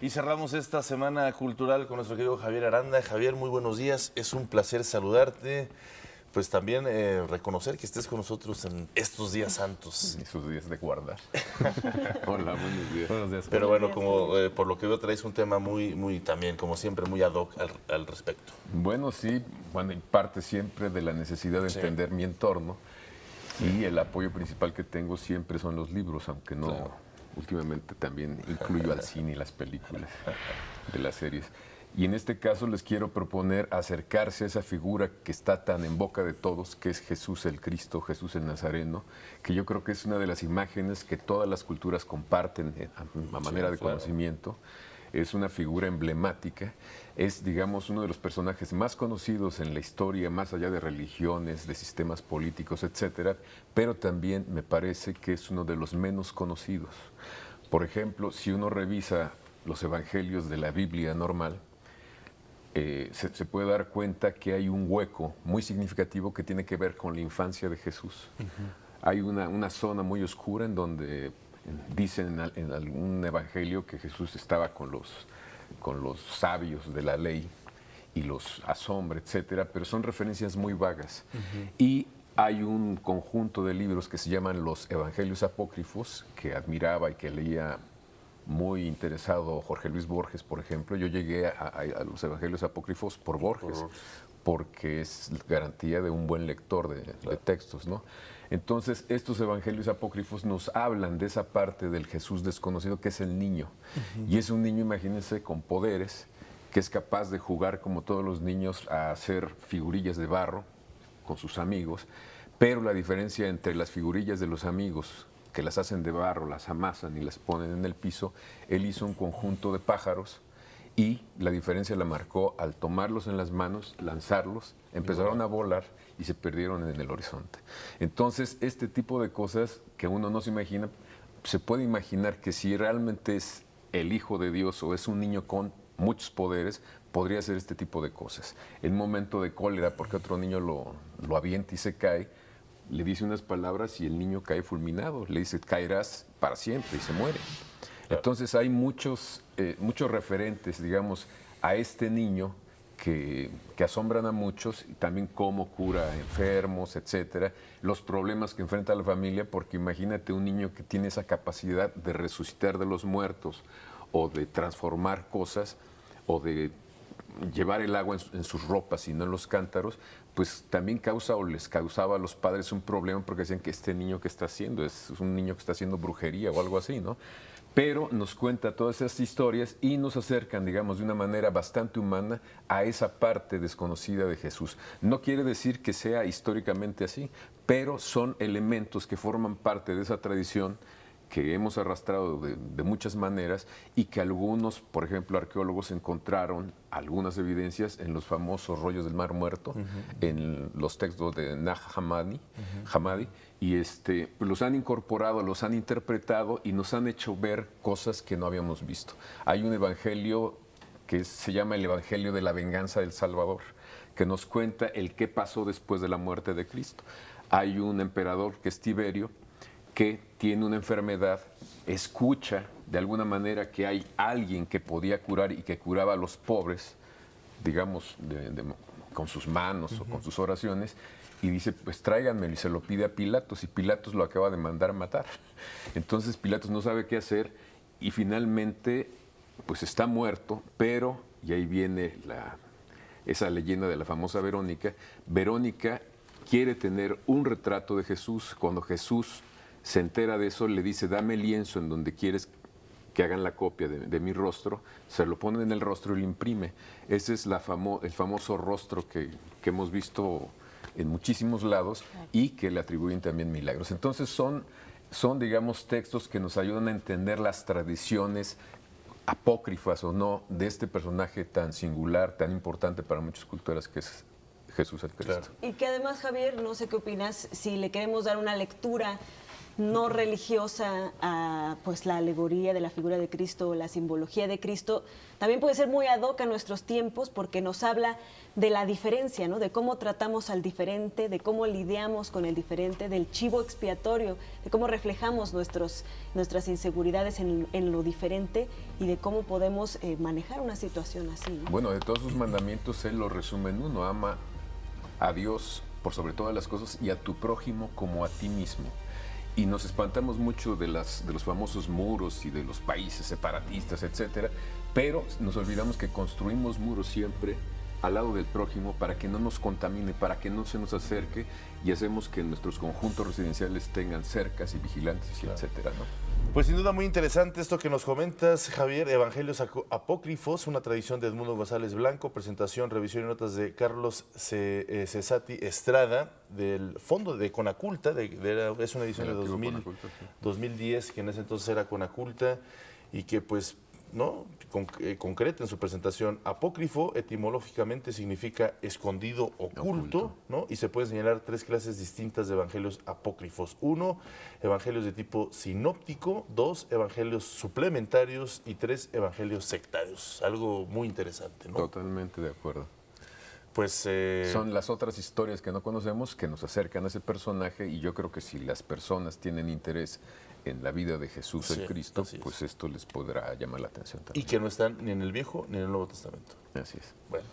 Y cerramos esta semana cultural con nuestro querido Javier Aranda. Javier, muy buenos días. Es un placer saludarte. Pues también reconocer que estés con nosotros en estos días santos. Y sus días de guardar. Hola, buenos días. Buenos días. Pero bueno, como por lo que veo traes un tema muy también, como siempre, muy ad hoc al respecto. Bueno, sí, bueno, y parte siempre de la necesidad de entender mi entorno. Y el apoyo principal que tengo siempre son los libros, aunque no, últimamente también incluyo al cine y las películas de las series. Y en este caso les quiero proponer acercarse a esa figura que está tan en boca de todos, que es Jesús el Cristo, Jesús el Nazareno, que yo creo que es una de las imágenes que todas las culturas comparten a manera de conocimiento. Es una figura emblemática, es, digamos, uno de los personajes más conocidos en la historia, más allá de religiones, de sistemas políticos, etcétera, pero también me parece que es uno de los menos conocidos. Por ejemplo, si uno revisa los evangelios de la Biblia normal, se puede dar cuenta que hay un hueco muy significativo que tiene que ver con la infancia de Jesús. Hay una zona muy oscura en donde dicen en algún evangelio que Jesús estaba con los sabios de la ley y los asombra, etcétera, pero son referencias muy vagas. Y hay un conjunto de libros que se llaman los Evangelios Apócrifos, que admiraba y que leía muy interesado Jorge Luis Borges, por ejemplo. Yo llegué a los Evangelios Apócrifos por Borges, porque es garantía de un buen lector de textos, ¿no? Entonces, estos Evangelios Apócrifos nos hablan de esa parte del Jesús desconocido, que es el niño. Y es un niño, imagínense, con poderes, que es capaz de jugar como todos los niños a hacer figurillas de barro con sus amigos, pero la diferencia entre las figurillas de los amigos, que las hacen de barro, las amasan y las ponen en el piso, él hizo un conjunto de pájaros y la diferencia la marcó al tomarlos en las manos, lanzarlos, empezaron a volar y se perdieron en el horizonte. Entonces, este tipo de cosas que uno no se imagina, se puede imaginar que si realmente es el Hijo de Dios o es un niño con muchos poderes, podría hacer este tipo de cosas. En un momento de cólera, porque otro niño lo avienta y se cae, le dice unas palabras y el niño cae fulminado. Le dice, caerás para siempre, y se muere. Entonces hay muchos referentes, digamos, a este niño que asombran a muchos, y también cómo cura enfermos, etcétera, los problemas que enfrenta la familia, porque imagínate un niño que tiene esa capacidad de resucitar de los muertos, o de transformar cosas, o de llevar el agua en sus ropas y no en los cántaros, pues también causa o les causaba a los padres un problema, porque decían que este niño que está haciendo es un niño que está haciendo brujería o algo así, ¿no? Pero nos cuenta todas esas historias y nos acercan, digamos, de una manera bastante humana a esa parte desconocida de Jesús. No quiere decir que sea históricamente así, pero son elementos que forman parte de esa tradición que hemos arrastrado de muchas maneras y que algunos, por ejemplo, arqueólogos encontraron algunas evidencias en los famosos rollos del Mar Muerto, en los textos de Nag Hammadi, y pues los han incorporado, los han interpretado y nos han hecho ver cosas que no habíamos visto. Hay un evangelio que se llama el Evangelio de la Venganza del Salvador, que nos cuenta el qué pasó después de la muerte de Cristo. Hay un emperador que es Tiberio, que tiene una enfermedad, escucha de alguna manera que hay alguien que podía curar y que curaba a los pobres, digamos, con sus manos o con sus oraciones, y dice, pues tráiganmelo, y se lo pide a Pilatos, y Pilatos lo acaba de mandar matar. Entonces Pilatos no sabe qué hacer, y finalmente, pues está muerto, pero, y ahí viene esa leyenda de la famosa Verónica. Verónica quiere tener un retrato de Jesús. Cuando Jesús se entera de eso, le dice, dame el lienzo en donde quieres que hagan la copia de mi rostro, se lo pone en el rostro y lo imprime. Ese es el famoso rostro que hemos visto en muchísimos lados y que le atribuyen también milagros. Entonces son, digamos, textos que nos ayudan a entender las tradiciones apócrifas o no de este personaje tan singular, tan importante para muchas culturas que es Jesús el Cristo. Claro. Y que además, Javier, no sé qué opinas, si le queremos dar una lectura no religiosa a pues la alegoría de la figura de Cristo o la simbología de Cristo, también puede ser muy ad hoc a nuestros tiempos porque nos habla de la diferencia, ¿no? De cómo tratamos al diferente, de cómo lidiamos con el diferente, del chivo expiatorio, de cómo reflejamos nuestras inseguridades en lo diferente y de cómo podemos manejar una situación así, ¿no? Bueno, de todos sus mandamientos, él lo resume en uno: ama a Dios por sobre todas las cosas y a tu prójimo como a ti mismo. Y nos espantamos mucho de los famosos muros y de los países separatistas, etcétera, pero nos olvidamos que construimos muros siempre al lado del prójimo para que no nos contamine, para que no se nos acerque, y hacemos que nuestros conjuntos residenciales tengan cercas y vigilantes, y etcétera, ¿no? Pues sin duda muy interesante esto que nos comentas, Javier. Evangelios apócrifos, una tradición de Edmundo González Blanco, presentación, revisión y notas de Carlos Cesati Estrada, del fondo de Conaculta, es una edición de 2010, que en ese entonces era Conaculta, y que pues ¿no? Concreta en su presentación. Apócrifo etimológicamente significa escondido, oculto, ¿no? Y se pueden señalar 3 clases distintas de evangelios apócrifos. 1, evangelios de tipo sinóptico. 2, evangelios suplementarios. Y 3, evangelios sectarios. Algo muy interesante, ¿no? Totalmente de acuerdo. Pues son las otras historias que no conocemos que nos acercan a ese personaje, y yo creo que si las personas tienen interés en la vida de Jesús el Cristo, pues esto les podrá llamar la atención también. Y que no están ni en el Viejo ni en el Nuevo Testamento. Así es. Bueno.